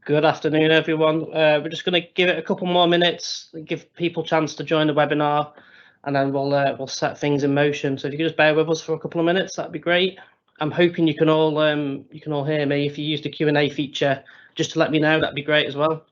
Good afternoon, everyone. We're just going to give it a couple more minutes, give people a chance to join the webinar, and then we'll set things in motion. So if you could just bear with us for a couple of minutes, that'd be great. I'm hoping you can all hear me. If you use the Q&A feature, just to let me know, that'd be great as well.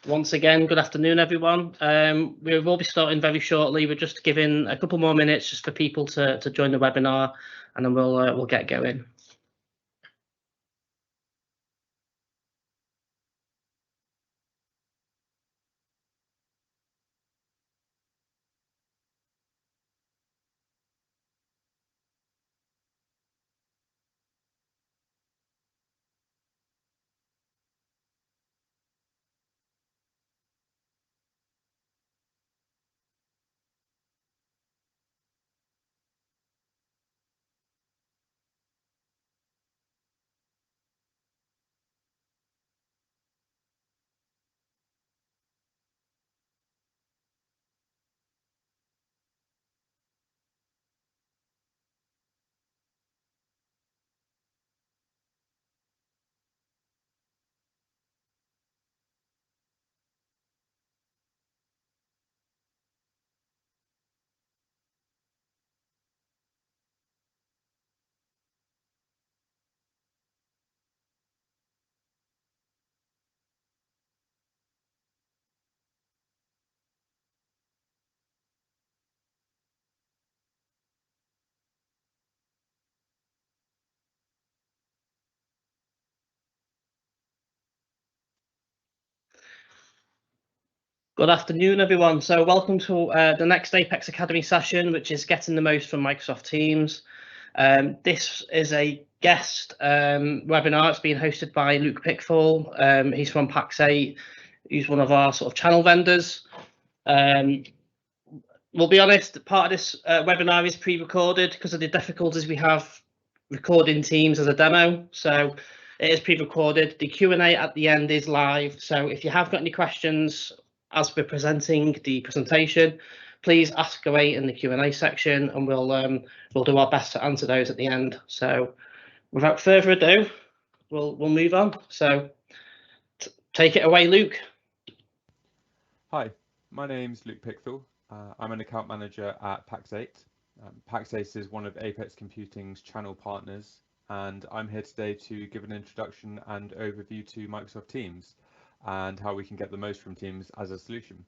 Once again, good afternoon, everyone. We will be starting very shortly. We're just giving a couple more minutes just for people to join the webinar, and then we'll get going. Good afternoon, everyone. So welcome to the next Apex Academy session, which is getting the most from Microsoft Teams. This is a guest webinar. It's being hosted by Luke Pickthall. He's from Pax8. He's one of our sort of channel vendors. We'll be honest, part of this webinar is pre-recorded because of the difficulties we have recording Teams as a demo. So it is pre-recorded. The Q&A at the end is live. So if you have got any questions as we're presenting the presentation, please ask away in the Q&A section, and we'll do our best to answer those at the end. So without further ado, we'll move on. So take it away, Luke. Hi, my name's Luke Pickthall. I'm an account manager at Pax8. Pax8 is one of Apex Computing's channel partners, and I'm here today to give an introduction and overview to Microsoft Teams and how we can get the most from Teams as a solution.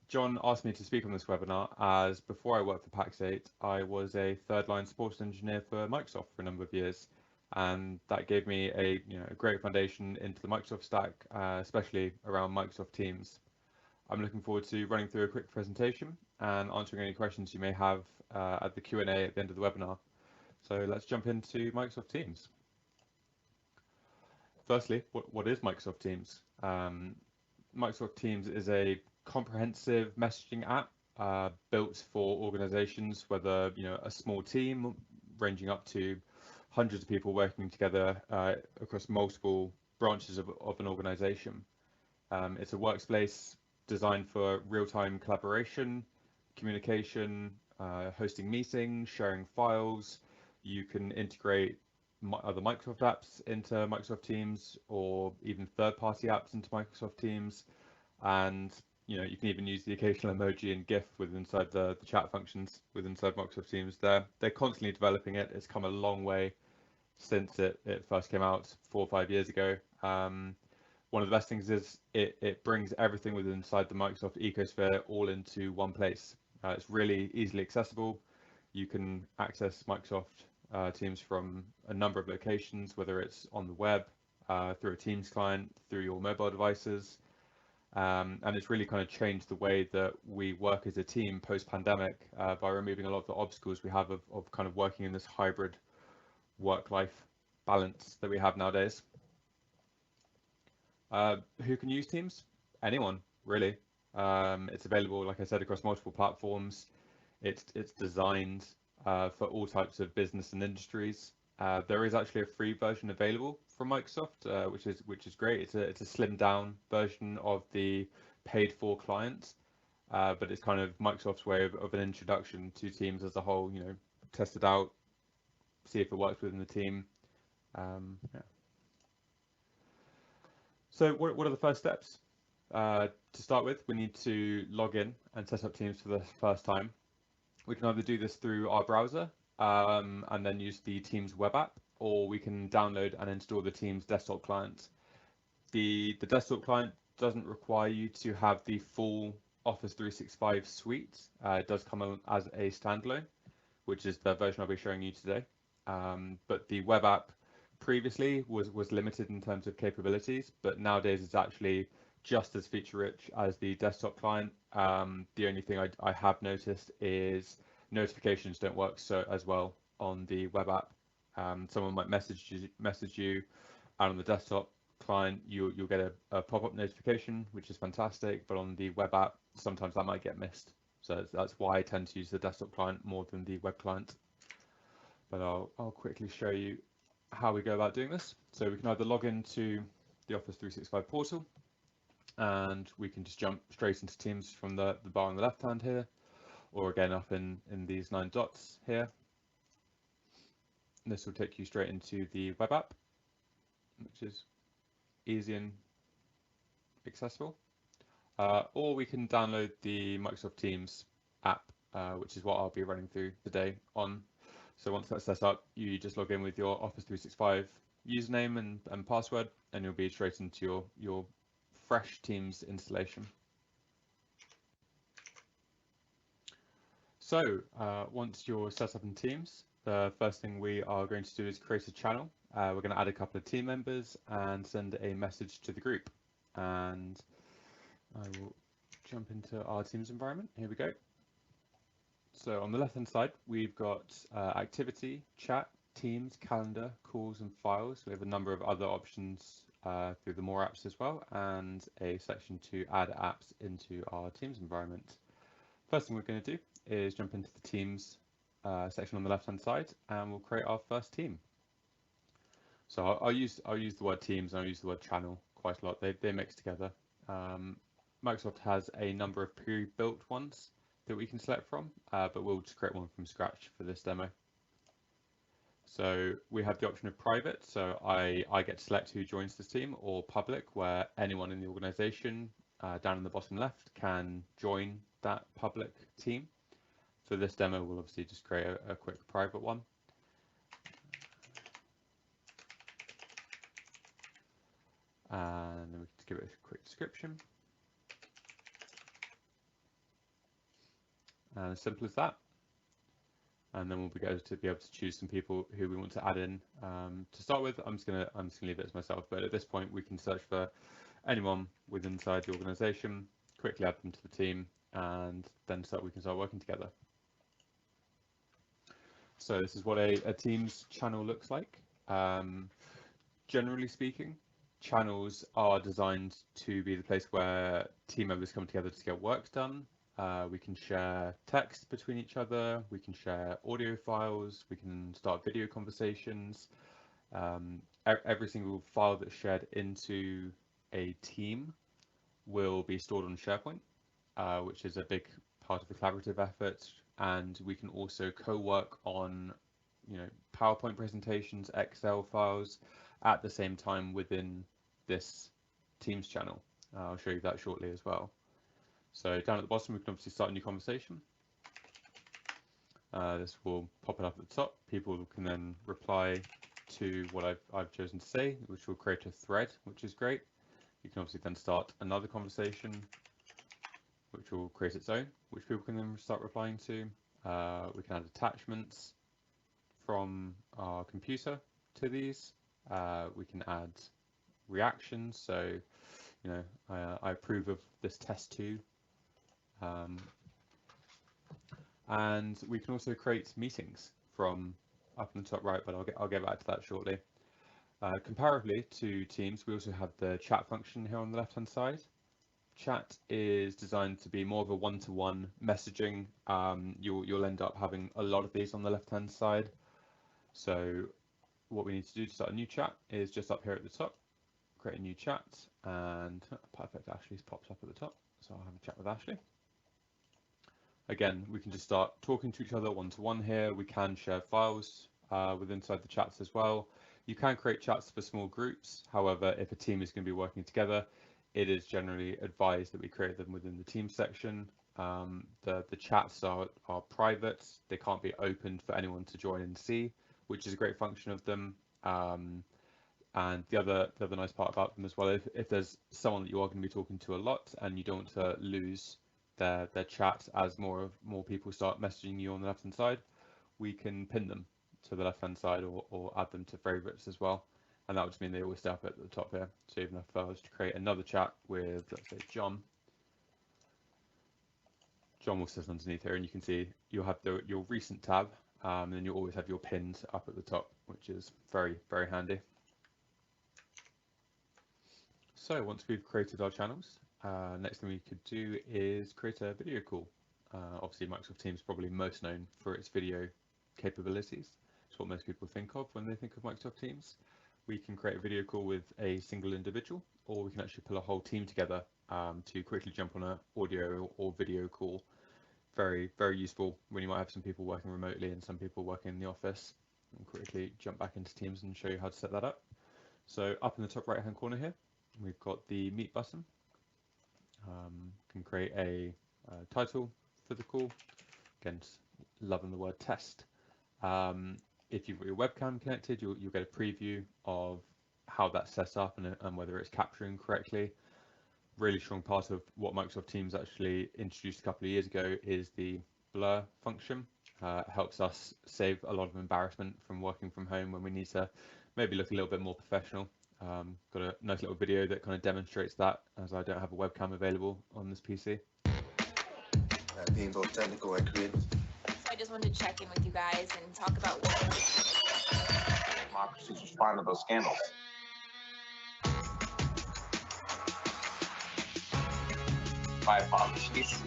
John asked me to speak on this webinar as before I worked for Pax8, I was a third-line support engineer for Microsoft for a number of years, and that gave me a great foundation into the Microsoft stack, especially around Microsoft Teams. I'm looking forward to running through a quick presentation and answering any questions you may have at the Q&A at the end of the webinar. So let's jump into Microsoft Teams. Firstly, what is Microsoft Teams? Microsoft Teams is a comprehensive messaging app built for organizations, whether a small team ranging up to hundreds of people working together across multiple branches of an organization. It's a workspace designed for real-time collaboration, communication, hosting meetings, sharing files. You can integrate other Microsoft apps into Microsoft Teams, or even third-party apps into Microsoft Teams. And you can even use the occasional emoji and GIF within inside the chat functions within inside Microsoft Teams. They're constantly developing it. It's come a long way since it first came out 4 or 5 years ago. One of the best things is it brings everything within inside the Microsoft ecosphere all into one place. It's really easily accessible. You can access Microsoft Teams from a number of locations, whether it's on the web, through a Teams client, through your mobile devices. And it's really kind of changed the way that we work as a team post-pandemic by removing a lot of the obstacles we have of kind of working in this hybrid work-life balance that we have nowadays. Who can use Teams? Anyone, really. It's available, like I said, across multiple platforms. It's designed for all types of business and industries. There is actually a free version available from Microsoft, which is great. It's a slimmed down version of the paid for client, but it's kind of Microsoft's way of an introduction to Teams as a whole. Test it out, see if it works within the team. Yeah. So what are the first steps? To start with, we need to log in and set up Teams for the first time. We can either do this through our browser and then use the Teams web app, or we can download and install the Teams desktop client. The desktop client doesn't require you to have the full Office 365 suite. It does come as a standalone, which is the version I'll be showing you today. But the web app previously was limited in terms of capabilities, but nowadays it's actually just as feature rich as the desktop client. The only thing I have noticed is notifications don't work so as well on the web app. Someone might message you, and on the desktop client you'll get a pop-up notification, which is fantastic, but on the web app sometimes that might get missed. So that's why I tend to use the desktop client more than the web client. But I'll quickly show you how we go about doing this. So we can either log into the Office 365 portal, and we can just jump straight into Teams from the bar on the left hand here, or again up in these 9 dots here. And this will take you straight into the web app, which is easy and accessible. Or we can download the Microsoft Teams app, which is what I'll be running through today on. So once that's set up, you just log in with your Office 365 username and password, and you'll be straight into your fresh Teams installation. So once you're set up in Teams, the first thing we are going to do is create a channel. We're going to add a couple of team members and send a message to the group. And I will jump into our Teams environment. Here we go. So on the left hand side, we've got activity, chat, Teams, calendar, calls and files. We have a number of other options through the more apps as well, and a section to add apps into our Teams environment. First thing we're going to do is jump into the Teams section on the left hand side, and we'll create our first team. So I'll use the word Teams and I'll use the word channel quite a lot. They mix together. Microsoft has a number of pre-built ones that we can select from, but we'll just create one from scratch for this demo. So we have the option of private, so I get to select who joins this team, or public, where anyone in the organization down in the bottom left can join that public team. For this demo, we'll obviously just create a quick private one. And then we can give it a quick description. And as simple as that. And then we'll be able to choose some people who we want to add in. To start with, I'm just gonna leave it as myself, but at this point we can search for anyone within inside the organization, quickly add them to the team, and then we can start working together. So this is what a Teams channel looks like. Generally speaking, channels are designed to be the place where team members come together to get work done. We can share text between each other, we can share audio files, we can start video conversations. Every single file that's shared into a team will be stored on SharePoint, which is a big part of the collaborative effort. And we can also co-work on PowerPoint presentations, Excel files at the same time within this Teams channel. I'll show you that shortly as well. So down at the bottom, we can obviously start a new conversation. This will pop it up at the top. People can then reply to what I've chosen to say, which will create a thread, which is great. You can obviously then start another conversation, which will create its own, which people can then start replying to. We can add attachments from our computer to these. We can add reactions. So, I approve of this test too. And we can also create meetings from up in the top right, but I'll get back to that shortly. Comparably to Teams, we also have the chat function here on the left-hand side. Chat is designed to be more of a one-to-one messaging. You'll end up having a lot of these on the left-hand side. So what we need to do to start a new chat is just up here at the top, create a new chat, and perfect, Ashley's pops up at the top. So I'll have a chat with Ashley. Again, we can just start talking to each other one-to-one here. We can share files inside the chats as well. You can create chats for small groups. However, if a team is going to be working together, it is generally advised that we create them within the team section. The chats are private. They can't be opened for anyone to join and see, which is a great function of them. And the other nice part about them as well, if there's someone that you are going to be talking to a lot and you don't want to lose their chat as more people start messaging you on the left hand side, we can pin them to the left hand side or add them to favorites as well, and that would just mean they always stay up at the top here. So even if I was to create another chat with, let's say, John will sit underneath here, and you can see you'll have your recent tab, and then you'll always have your pinned up at the top, which is very, very handy. So once we've created our channels, next thing we could do is create a video call. Obviously, Microsoft Teams is probably most known for its video capabilities. It's what most people think of when they think of Microsoft Teams. We can create a video call with a single individual, or we can actually pull a whole team together to quickly jump on an audio or video call. Very, very useful when you might have some people working remotely and some people working in the office. And quickly jump back into Teams and show you how to set that up. So up in the top right hand corner here, we've got the Meet button. Can create a title for the call. Again, loving the word test. If you've got your webcam connected, you'll get a preview of how that's set up and whether it's capturing correctly. Really strong part of what Microsoft Teams actually introduced a couple of years ago is the blur function. It helps us save a lot of embarrassment from working from home when we need to maybe look a little bit more professional. Got a nice little video that kind of demonstrates that, as I don't have a webcam available on this PC. Being both technical and creative. So I just wanted to check in with you guys and talk about Democracy's responding to those scandals. My apologies.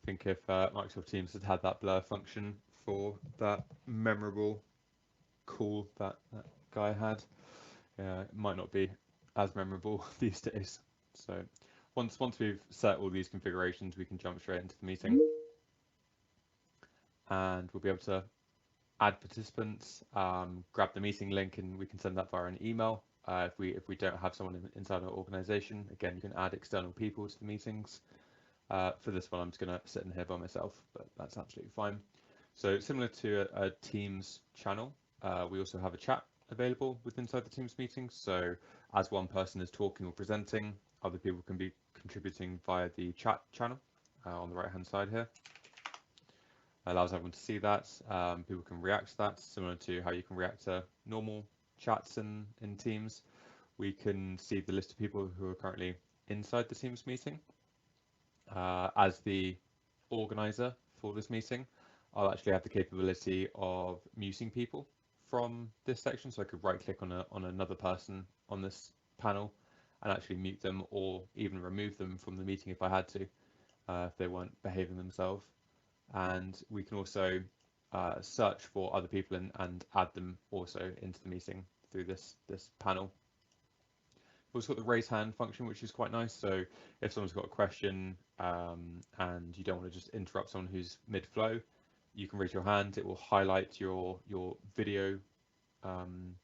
I think if Microsoft Teams had that blur function for that memorable call that guy had, it might not be as memorable these days. So once we've set all these configurations, we can jump straight into the meeting, and we'll be able to add participants, grab the meeting link, and we can send that via an email. If we don't have someone inside our organization, again, you can add external people to the meetings. For this one, I'm just going to sit in here by myself, but that's absolutely fine. So similar to a Teams channel, we also have a chat available inside the Teams meetings. So as one person is talking or presenting, other people can be contributing via the chat channel on the right hand side here. Allows everyone to see that. People can react to that, similar to how you can react to normal chats in Teams. We can see the list of people who are currently inside the Teams meeting. As the organizer for this meeting, I'll actually have the capability of muting people from this section, so I could right click on another person on this panel and actually mute them, or even remove them from the meeting if I had to, if they weren't behaving themselves. And we can also search for other people and add them also into the meeting through this panel. also got the raise hand function, which is quite nice. So if someone's got a question and you don't want to just interrupt someone who's mid-flow, you can raise your hand. It will highlight your video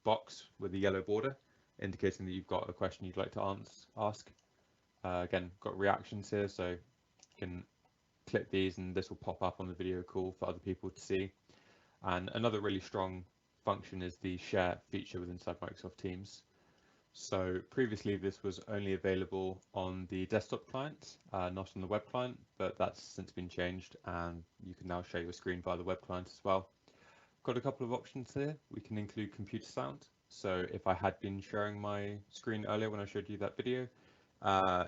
box with the yellow border, indicating that you've got a question you'd like to ask. Again, got reactions here, so you can click these and this will pop up on the video call for other people to see. And another really strong function is the share feature within Microsoft Teams. So previously this was only available on the desktop client, not on the web client, but that's since been changed and you can now share your screen via the web client as well. Got a couple of options here. We can include computer sound. So if I had been sharing my screen earlier when I showed you that video,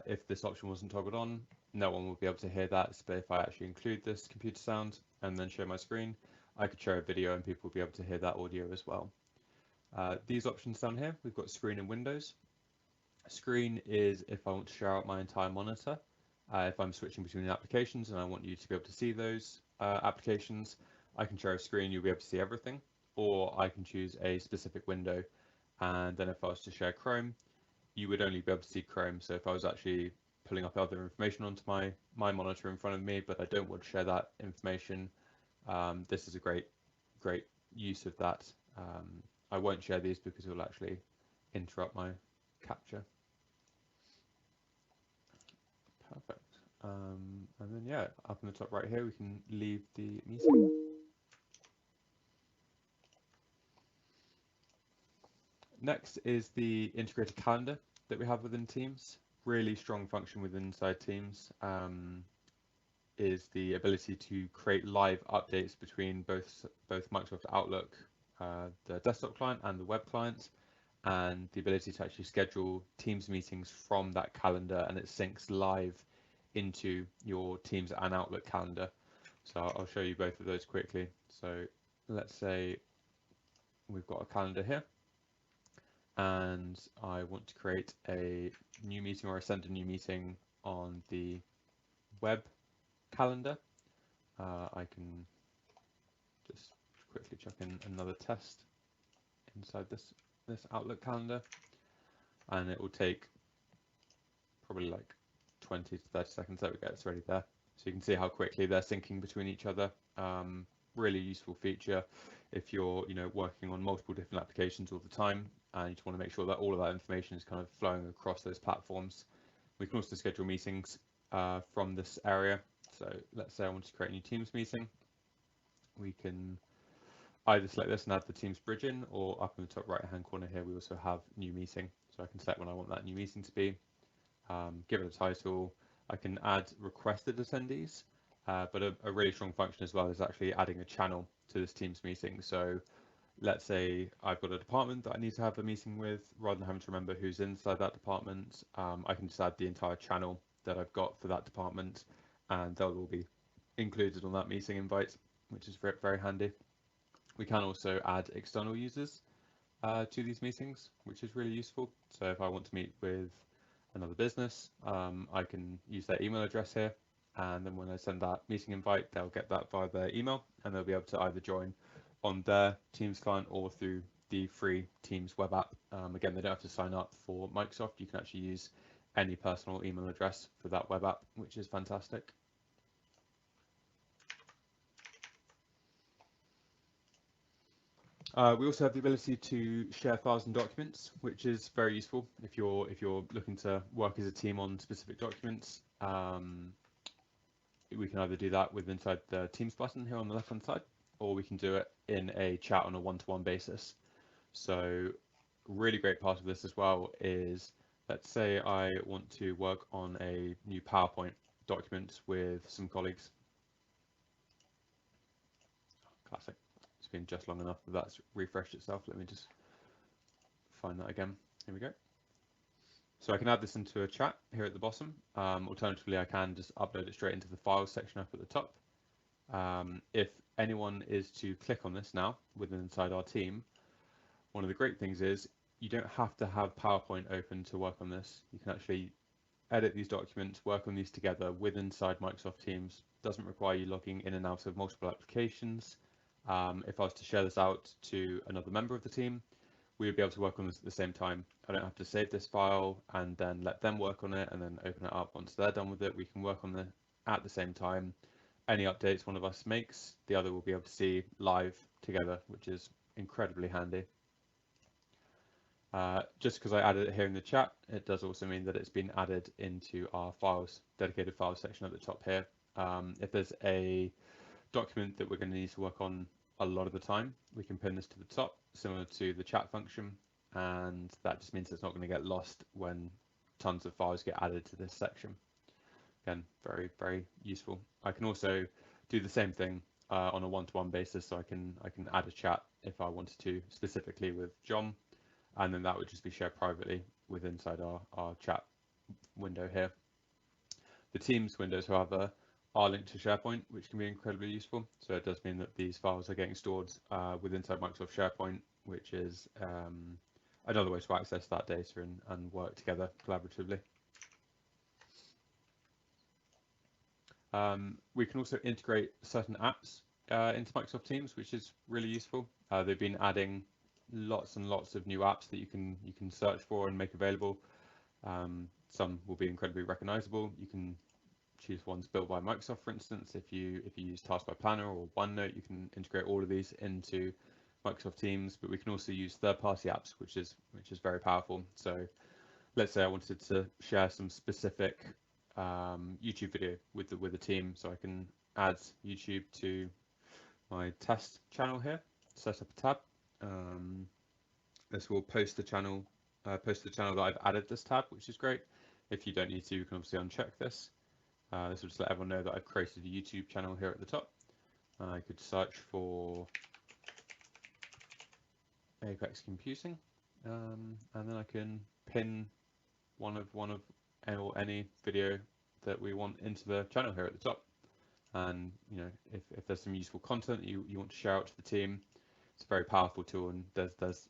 if this option wasn't toggled on, no one will be able to hear that. But if I actually include this computer sound and then share my screen, I could share a video and people will be able to hear that audio as well. These options down here, we've got screen and windows. Screen is if I want to share out my entire monitor. If I'm switching between the applications and I want you to be able to see those applications, I can share a screen, you'll be able to see everything, or I can choose a specific window. And then if I was to share Chrome, you would only be able to see Chrome. So if I was actually pulling up other information onto my monitor in front of me, but I don't want to share that information, this is a great use of that. I won't share these because it will actually interrupt my capture. Perfect. And then yeah, up in the top right here, we can leave the meeting. Next is the integrated calendar that we have within Teams. Really strong function within inside Teams is the ability to create live updates between both Microsoft Outlook, the desktop client and the web client, and the ability to actually schedule Teams meetings from that calendar, and it syncs live into your Teams and Outlook calendar. So I'll show you both of those quickly. So let's say we've got a calendar here and I want to create a new meeting or send a new meeting on the web calendar. I can just quickly chuck in another test inside this Outlook calendar, and it will take probably like 20 to 30 seconds. There we go, it's already there. So you can see how quickly they're syncing between each other. Really useful feature if you're working on multiple different applications all the time and you just want to make sure that all of that information is kind of flowing across those platforms. We can also schedule meetings from this area. So let's say I want to create a new Teams meeting. We can either select this and add the Teams bridge in, or up in the top right hand corner here we also have new meeting. So I can set when I want that new meeting to be, give it a title. I can add requested attendees, but a really strong function as well is actually adding a channel to this Teams meeting. So let's say I've got a department that I need to have a meeting with. Rather than having to remember who's inside that department, I can just add the entire channel that I've got for that department, and they'll all be included on that meeting invite, which is very, very handy. We can also add external users to these meetings, which is really useful. So if I want to meet with another business, I can use their email address here, and then when I send that meeting invite, they'll get that via their email, and they'll be able to either join on their Teams client or through the free Teams web app. Again, they don't have to sign up for Microsoft. You can actually use any personal email address for that web app, which is fantastic. We also have the ability to share files and documents, which is very useful if you're looking to work as a team on specific documents. We can either do that with inside the Teams button here on the left-hand side, or we can do it in a chat on a one-to-one basis. So really great part of this as well is, let's say I want to work on a new PowerPoint document with some colleagues. Classic. It's been just long enough that that's refreshed itself. Let me just find that again. Here we go. So I can add this into a chat here at the bottom. Alternatively, I can just upload it straight into the files section up at the top. If anyone is to click on this now within inside our team, one of the great things is you don't have to have PowerPoint open to work on this. You can actually edit these documents, work on these together with inside Microsoft Teams. Doesn't require you logging in and out of multiple applications. If I was to share this out to another member of the team, we would be able to work on this at the same time. I don't have to save this file and then let them work on it and then open it up. Once they're done with it, we can work on it at the same time. Any updates one of us makes, the other will be able to see live together, which is incredibly handy. Just because I added it here in the chat, it does also mean that it's been added into our files, dedicated files section at the top here. If there's a document that we're going to need to work on a lot of the time, we can pin this to the top, similar to the chat function, and that just means it's not going to get lost when tons of files get added to this section. Again, very, very useful. I can also do the same thing on a one-to-one basis, so I can add a chat if I wanted to, specifically with John, and then that would just be shared privately with inside our chat window here. The Teams windows, however, are linked to SharePoint, which can be incredibly useful. So it does mean that these files are getting stored with inside Microsoft SharePoint, which is another way to access that data and work together collaboratively. We can also integrate certain apps into Microsoft Teams, which is really useful. They've been adding lots and lots of new apps that you can search for and make available. Some will be incredibly recognizable. You can choose ones built by Microsoft, for instance. If you use Task by Planner or OneNote, you can integrate all of these into Microsoft Teams. But we can also use third-party apps, which is very powerful. So let's say I wanted to share some specific YouTube video with the team, so I can add YouTube to my test channel here. Set up a tab. This will post the channel that I've added this tab, which is great. If you don't need to, you can obviously uncheck this. This will just let everyone know that I've created a YouTube channel here at the top. I could search for Apex Computing, and then I can pin one of any video that we want into the channel here at the top. And if there's some useful content that you want to share out to the team, it's a very powerful tool, and there's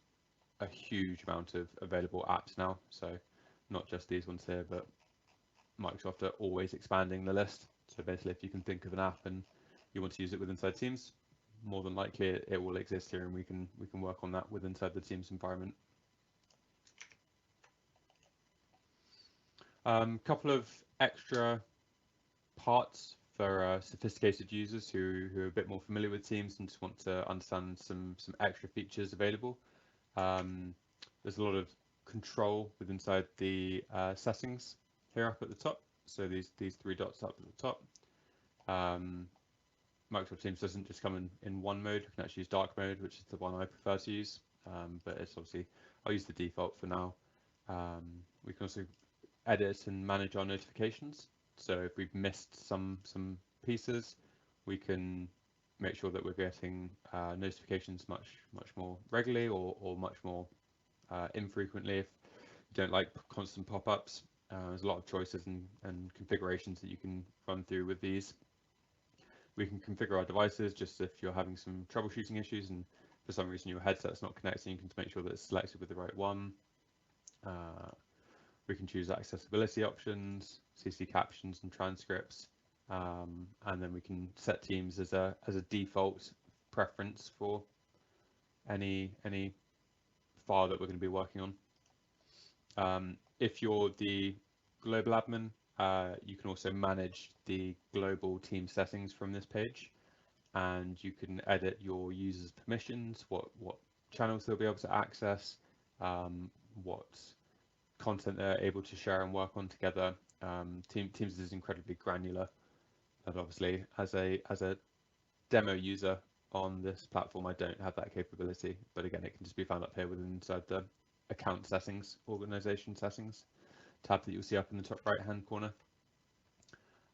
a huge amount of available apps now. So not just these ones here, but Microsoft are always expanding the list. So basically, if you can think of an app and you want to use it with inside Teams, more than likely it will exist here, and we can work on that with inside the Teams environment. Couple of extra parts for sophisticated users who are a bit more familiar with Teams and just want to understand some extra features available. There's a lot of control with inside the settings here up at the top. So these three dots up at the top. Microsoft Teams doesn't just come in one mode. We can actually use dark mode, which is the one I prefer to use. But it's obviously, I'll use the default for now. We can also edit and manage our notifications. So if we've missed some pieces, we can make sure that we're getting notifications much more regularly or much more infrequently. If you don't like constant pop-ups, there's a lot of choices and configurations that you can run through with these. We can configure our devices just if you're having some troubleshooting issues and for some reason your headset's not connecting, you can make sure that it's selected with the right one. We can choose accessibility options, CC captions and transcripts, and then we can set Teams as a default preference for any file that we're going to be working on. If you're the global admin, you can also manage the global team settings from this page, and you can edit your users' permissions, what channels they'll be able to access, what content they're able to share and work on together. Teams is incredibly granular, and obviously as a demo user on this platform, I don't have that capability, but again, it can just be found up here inside the account settings, organization settings tab that you'll see up in the top right hand corner.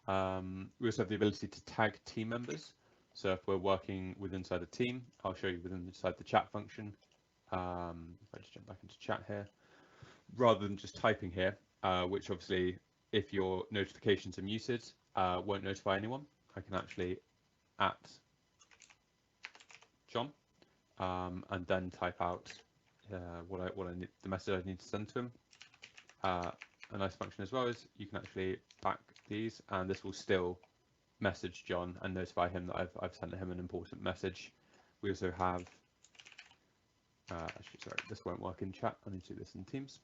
We also have the ability to tag team members. So if we're working with inside a team, I'll show you inside the chat function. If I just jump back into chat here, rather than just typing here, which obviously if your notifications are muted, won't notify anyone, I can actually @ John and then type out what I need, the message I need to send to him. A nice function as well is you can actually back these, and this will still message John and notify him that I've sent him an important message. We also have Actually, sorry, this won't work in chat. I need to do this in Teams.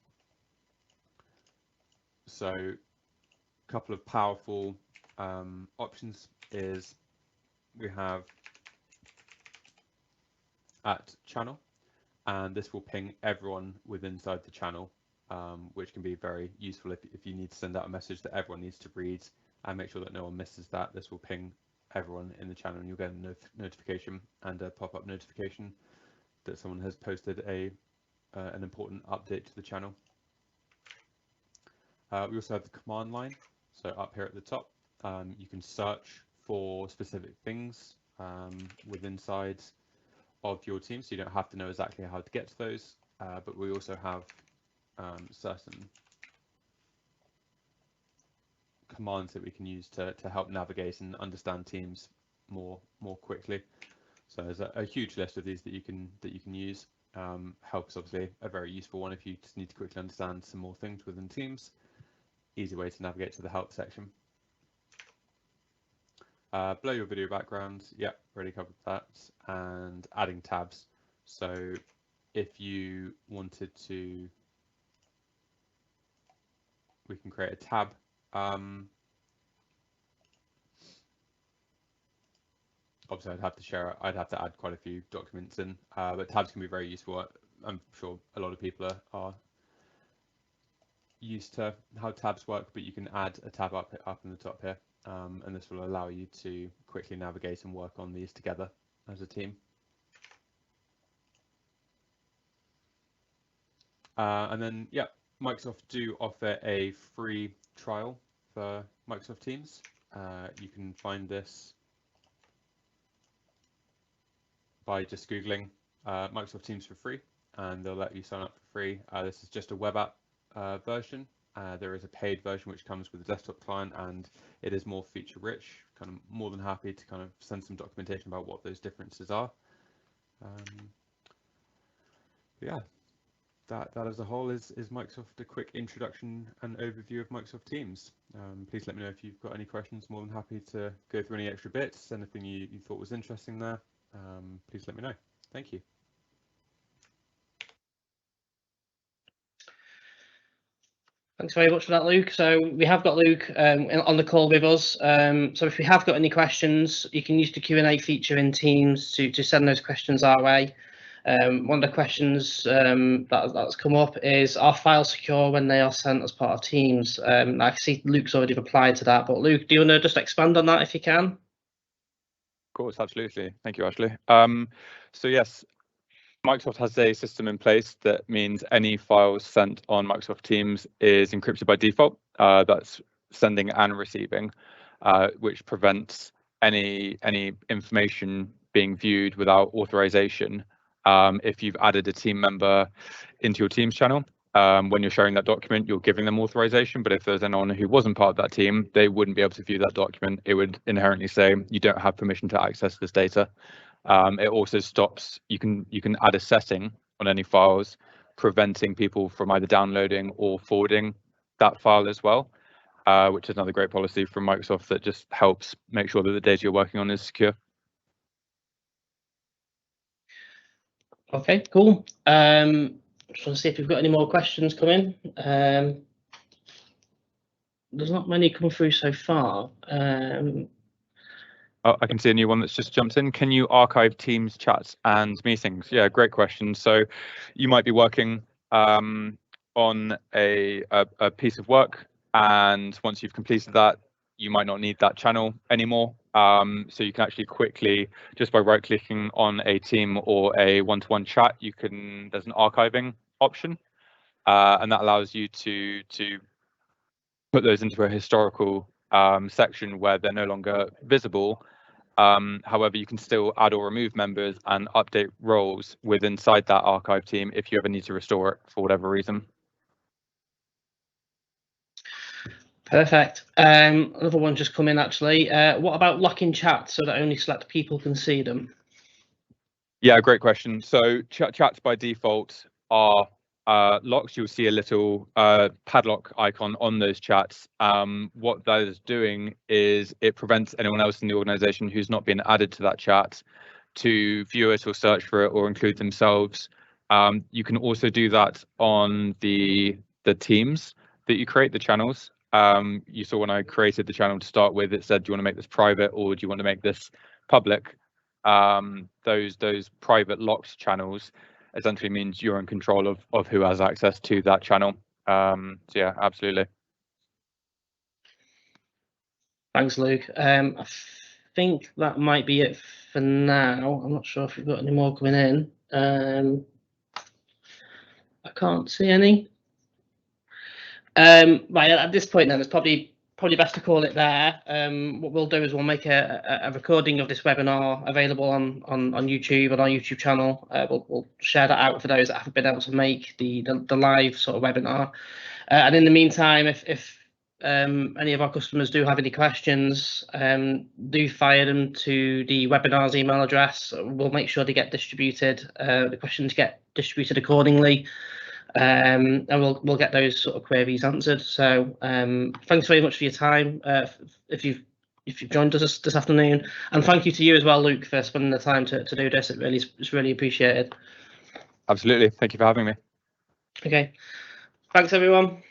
So a couple of powerful options is we have @channel, and this will ping everyone within inside the channel, which can be very useful if you need to send out a message that everyone needs to read and make sure that no one misses that. This will ping everyone in the channel, and you'll get a notification and a pop-up notification that someone has posted an important update to the channel. We also have the command line. So up here at the top, you can search for specific things within inside of your team, so you don't have to know exactly how to get to those, but we also have certain commands that we can use to help navigate and understand teams more quickly. So there's a huge list of these that you can use. Help is obviously a very useful one if you just need to quickly understand some more things within teams. Easy way to navigate to the help section. Blur your video background, yeah, already covered that. And adding tabs. So if you wanted to, we can create a tab. Obviously, I'd have to add quite a few documents in, but tabs can be very useful. I'm sure a lot of people are used to how tabs work, but you can add a tab up in the top here, and this will allow you to quickly navigate and work on these together as a team. And then, yeah, Microsoft do offer a free trial for Microsoft Teams. You can find this by just Googling Microsoft Teams for free, and they'll let you sign up for free. This is just a web app version. There is a paid version which comes with a desktop client, and it is more feature rich. Kind of more than happy to kind of send some documentation about what those differences are. Yeah, that as a whole is Microsoft, a quick introduction and overview of Microsoft Teams. Please let me know if you've got any questions. More than happy to go through any extra bits, anything you thought was interesting there. Please let me know. Thank you. Thanks very much for that, Luke. So we have got Luke on the call with us. So if we have got any questions, you can use the Q&A feature in Teams to send those questions our way. One of the questions that's come up is, are files secure when they are sent as part of Teams? I see Luke's already replied to that, but Luke, do you want to just expand on that if you can? Of course, absolutely. Thank you, Ashley. So yes, Microsoft has a system in place that means any files sent on Microsoft Teams is encrypted by default. That's sending and receiving, which prevents any information being viewed without authorization. If you've added a team member into your Teams channel, when you're sharing that document, you're giving them authorization. But if there's anyone who wasn't part of that team, they wouldn't be able to view that document. It would inherently say you don't have permission to access this data. It also stops, you can add a setting on any files preventing people from either downloading or forwarding that file as well, which is another great policy from Microsoft that just helps make sure that the data you're working on is secure. Okay, cool. Just want to see if we've got any more questions coming. There's not many come through so far. Oh, I can see a new one that's just jumped in. Can you archive Teams chats and meetings? Yeah, great question. So you might be working on a piece of work, and once you've completed that, you might not need that channel anymore. So you can actually quickly, just by right-clicking on a team or a one-to-one chat, there's an archiving option, and that allows you to put those into a historical section where they're no longer visible. However, you can still add or remove members and update roles inside that archive team if you ever need to restore it for whatever reason. Perfect. Another one just come in actually. What about locking chats so that only select people can see them? Yeah, great question. So chats by default are locked. You'll see a little padlock icon on those chats. What that is doing is it prevents anyone else in the organization who's not been added to that chat to view it or search for it or include themselves You can also do that on the teams that you create, the channels. You saw when I created the channel to start with, it said, do you want to make this private or do you want to make this public? Those private locked channels essentially means you're in control of who has access to that channel. So yeah, absolutely. Thanks, Luke. I think that might be it for now. I'm not sure if we've got any more coming in. I can't see any. Right, at this point then, it's probably best to call it there. What we'll do is we'll make a recording of this webinar available on YouTube, on our YouTube channel. We'll share that out for those that haven't been able to make the live sort of webinar. And in the meantime, if any of our customers do have any questions, do fire them to the webinar's email address. We'll make sure they get distributed. The questions get distributed accordingly. And we'll get those sort of queries answered. So thanks very much for your time. If you've joined us this afternoon, and thank you to you as well, Luke, for spending the time to do this. It's really appreciated. Absolutely. Thank you for having me. Okay. Thanks, everyone.